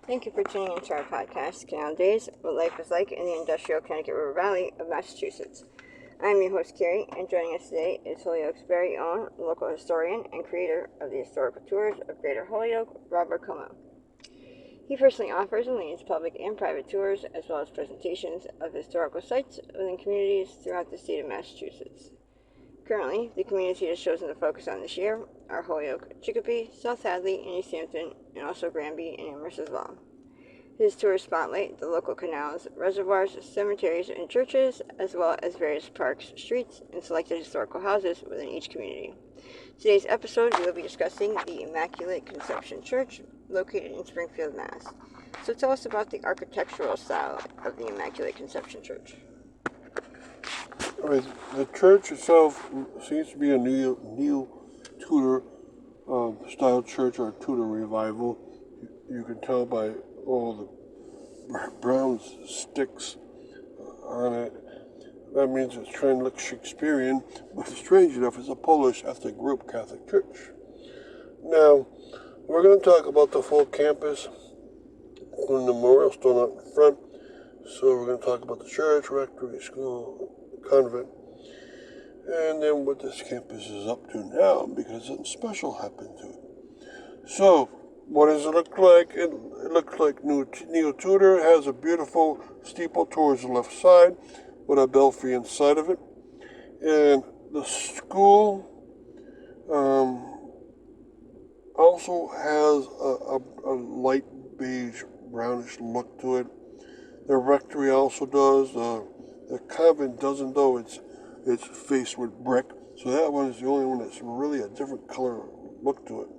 Thank you for tuning into our podcast, Canal Days, What Life is Like in the Industrial Connecticut River Valley of Massachusetts. I'm your host, Carrie, and joining us today is Holyoke's very own local historian and creator of the historical tours of Greater Holyoke, Robert Como. He personally offers and leads public and private tours, as well as presentations of historical sites within communities throughout the state of Massachusetts. Currently, the communities he has chosen to focus on this year are Holyoke, Chicopee, South Hadley, and East Hampton, and also Granby and Amherst as well. His tours spotlight the local canals, reservoirs, cemeteries, and churches, as well as various parks, streets, and selected historical houses within each community. Today's episode, we will be discussing the Immaculate Conception Church, located in Springfield, Mass. So tell us about the architectural style of the Immaculate Conception Church. All right, the church itself seems to be a neo Tudor style church or Tudor revival. You can tell by all the brown sticks on it. That means it's trying to look Shakespearean, but strange enough, it's a Polish ethnic group Catholic church. Now, we're going to talk about the full campus, including the memorial stone out in front. So we're going to talk about the church, rectory, school, convent, and then what this campus is up to now, because something special happened to it. So, what does it look like? It looks like neo-Tudor. It has a beautiful steeple towards the left side with a belfry inside of it. And the school also has a light beige, brownish look to it. The rectory also does. The convent doesn't, though. It's faced with brick. So that one is the only one that's really a different color look to it.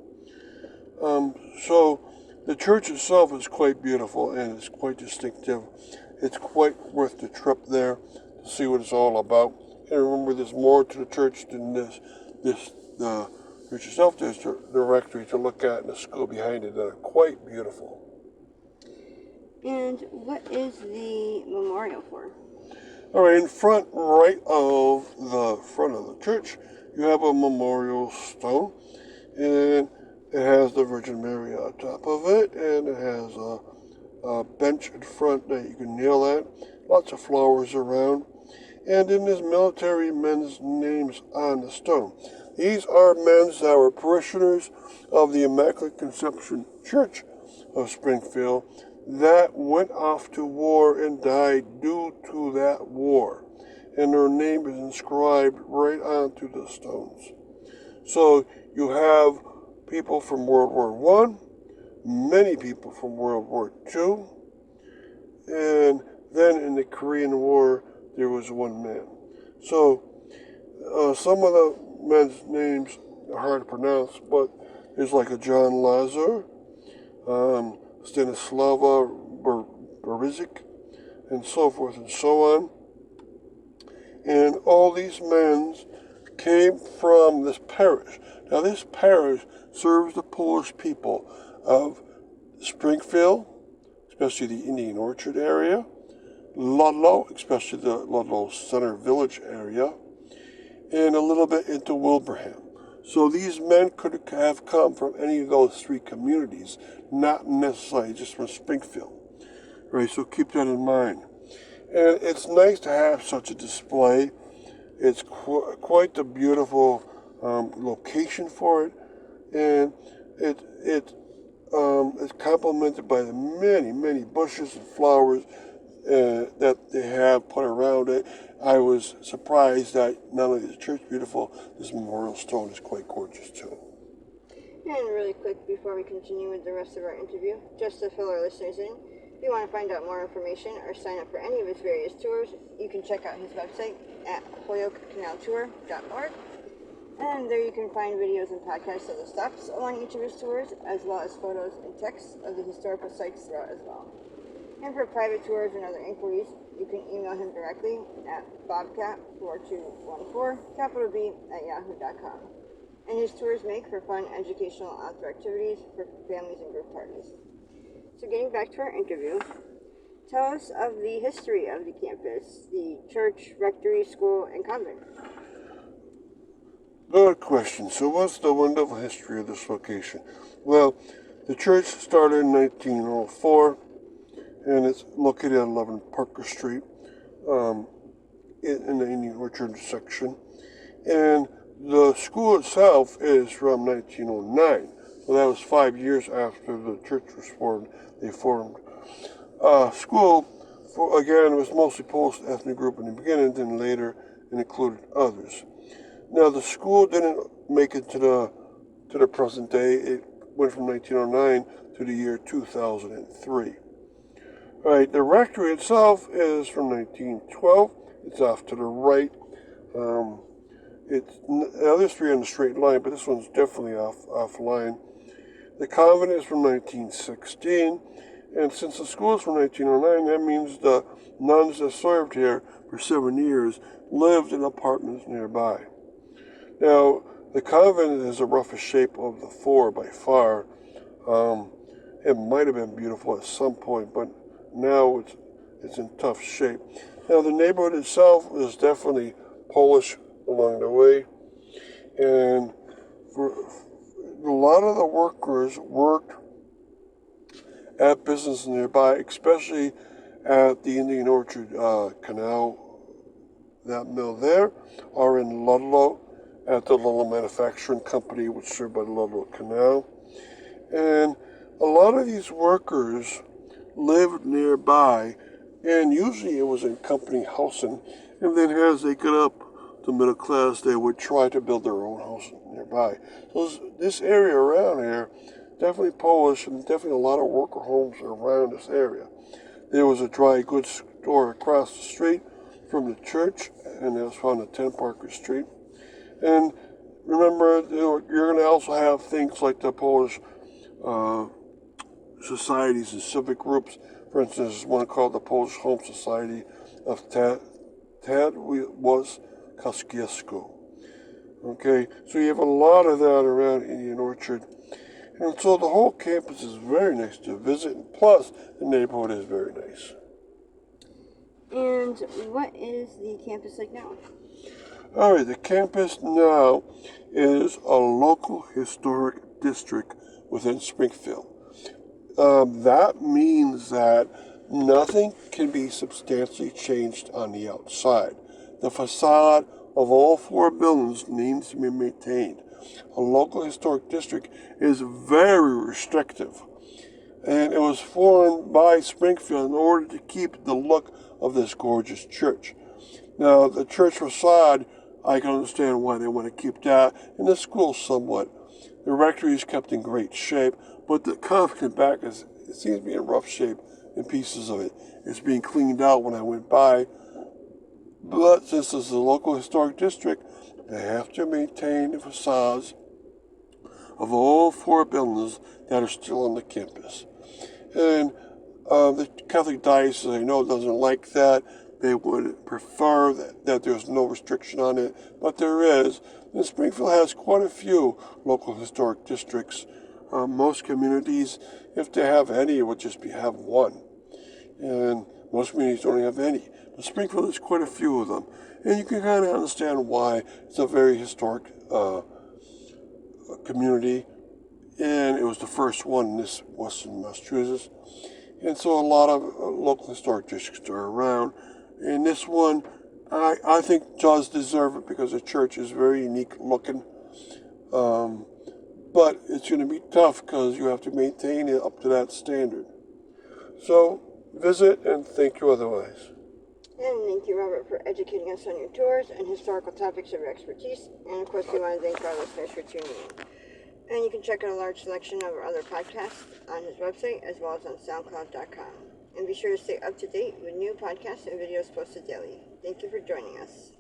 So the church itself is quite beautiful and it's quite distinctive. It's quite worth the trip there to see what it's all about. And remember, there's more to the church than the church itself. There's the rectory to look at and the school behind it that are quite beautiful. And what is the memorial for? All right, in front right of the front of the church, you have a memorial stone, and it has the Virgin Mary on top of it, and it has a bench in front that you can kneel at, lots of flowers around, and then there's military men's names on the stone. These are men that were parishioners of the Immaculate Conception Church of Springfield that went off to war and died due to that war. And their name is inscribed right onto the stones. So you have people from World War I, many people from World War II, and then in the Korean War, there was one man. So some of the men's names are hard to pronounce, but there's like a John Lazar, Stanislava Berizik, and so forth and so on. And all these men came from this parish. Now, this parish serves the Polish people of Springfield, especially the Indian Orchard area, Ludlow, especially the Ludlow Center Village area, and a little bit into Wilbraham. So these men could have come from any of those three communities, not necessarily just from Springfield. Right, so keep that in mind. And it's nice to have such a display. It's quite a beautiful location for it, and it's complemented by the many bushes and flowers that they have put around it. I was surprised that not only is the church beautiful, this memorial stone is quite gorgeous too. And really quick, before we continue with the rest of our interview, just to fill our listeners in, if you want to find out more information or sign up for any of his various tours, you can check out his website at holyokecanaltour.org. And there you can find videos and podcasts of the stops along each of his tours, as well as photos and texts of the historical sites throughout as well. And for private tours and other inquiries, you can email him directly at bobcat4214, capital B, @yahoo.com. And his tours make for fun, educational, outdoor activities for families and group parties. So getting back to our interview, tell us of the history of the campus, the church, rectory, school, and convent. Good question. So what's the wonderful history of this location? Well, The church started in 1904, and it's located at 11 Parker Street in the Indian Orchard section. And the school itself is from 1909. So that was 5 years after the church was formed. They formed school. Again, it was mostly Polish ethnic group in the beginning, then later it included others. Now the school didn't make it to the present day. It went from 1909 to the year 2003. All right, the rectory itself is from 1912. It's off to the right. The other three on the straight line, but this one's definitely off line. The convent is from 1916, and since the school is from 1909, that means the nuns that served here for 7 years lived in apartments nearby. Now, the convent is the roughest shape of the four by far. It might have been beautiful at some point, but now it's in tough shape. Now, the neighborhood itself is definitely Polish along the way, and for a lot of the workers worked at business nearby, especially at the Indian Orchard Canal, that mill there, or in Ludlow at the Ludlow Manufacturing Company, which served by the Ludlow Canal. And a lot of these workers lived nearby, and usually it was in company housing. And then as they get up to middle class, they would try to build their own house nearby. So this area around here, definitely Polish, and definitely a lot of worker homes around this area. There was a dry goods store across the street from the church, and that was found at 10 Parker Street. And remember, you're going to also have things like the Polish societies and civic groups. For instance, there's one called the Polish Home Society of was Kosciuszko. Okay, so you have a lot of that around Indian Orchard. And so the whole campus is very nice to visit, and plus the neighborhood is very nice. And what is the campus like now? All right, the campus now is a local historic district within Springfield. That means that nothing can be substantially changed on the outside. The facade of all four buildings needs to be maintained. A local historic district is very restrictive, and it was formed by Springfield in order to keep the look of this gorgeous church. Now, the church facade, I can understand why they want to keep that, and the school somewhat. The rectory is kept in great shape, but the convent back it seems to be in rough shape in pieces of it. It's being cleaned out when I went by. But since it's a local historic district, they have to maintain the facades of all four buildings that are still on the campus. And the Catholic Diocese, I know, doesn't like that. They would prefer that there's no restriction on it, but there is. And Springfield has quite a few local historic districts. Most communities, if they have any, would just have one. And most communities don't have any. But Springfield has quite a few of them. And you can kind of understand why. It's a very historic community. And it was the first one in this western Massachusetts. And so a lot of local historic districts are around. And this one, I think does deserve it because the church is very unique looking. But it's going to be tough because you have to maintain it up to that standard. So visit, and thank you otherwise. And thank you, Robert, for educating us on your tours and historical topics of your expertise. And of course, we want to thank our listeners for tuning in. And you can check out a large selection of our other podcasts on his website as well as on SoundCloud.com. And be sure to stay up to date with new podcasts and videos posted daily. Thank you for joining us.